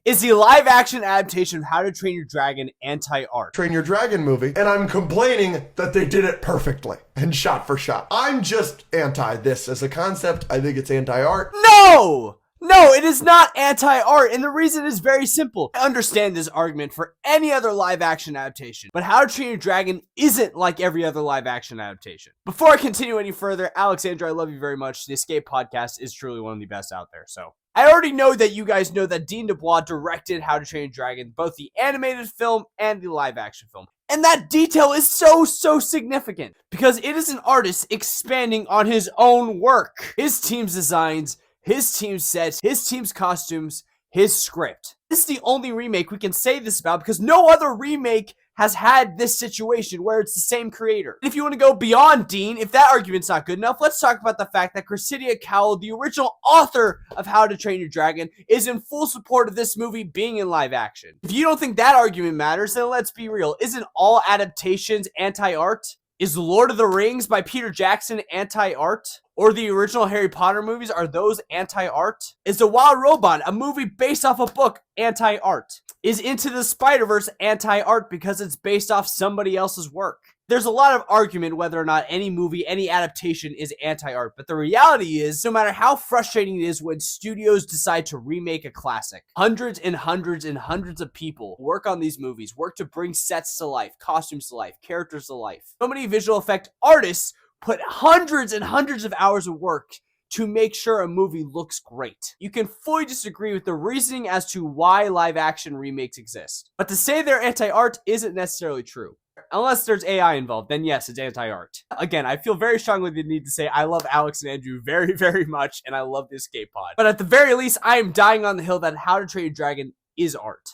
Is the live-action adaptation of How to Train Your Dragon anti-art? Train Your Dragon movie, and I'm complaining that they did it perfectly and shot for shot. I'm just anti this as a concept. I think it's anti-art. No! No, it is not anti-art, and the reason is very simple. I understand this argument for any other live-action adaptation, but How to Train Your Dragon isn't like every other live-action adaptation. Before I continue any further, Alexandra, I love you very much. The Escape podcast is truly one of the best out there, so. I already know that you guys know that Dean DeBlois directed How to Train Your Dragon, both the animated film and the live-action film. And that detail is so significant, because it is an artist expanding on his own work. His team's designs, his team's sets, his team's costumes, his script. This is the only remake we can say this about because no other remake has had this situation where it's the same creator. If you want to go beyond Dean, if that argument's not good enough, let's talk about the fact that Cressida Cowell, the original author of How to Train Your Dragon, is in full support of this movie being in live action. If you don't think that argument matters, then let's be real. Isn't all adaptations anti-art? Is Lord of the Rings by Peter Jackson anti-art? Or the original Harry Potter movies, are those anti-art? Is The Wild Robot, a movie based off a book, anti-art? Is Into the Spider-Verse anti-art because it's based off somebody else's work? There's a lot of argument whether or not any movie, any adaptation is anti-art, but the reality is, no matter how frustrating it is when studios decide to remake a classic, hundreds and hundreds and hundreds of people work on these movies, work to bring sets to life, costumes to life, characters to life. So many visual effect artists put hundreds and hundreds of hours of work to make sure a movie looks great. You can fully disagree with the reasoning as to why live action remakes exist, but to say they're anti-art isn't necessarily true. Unless there's AI involved, then yes, it's anti-art. Again, I feel very strongly the need to say I love Alex and Andrew very much, and I love the Escape Pod. But at the very least, I am dying on the hill that How to Train Your Dragon is art.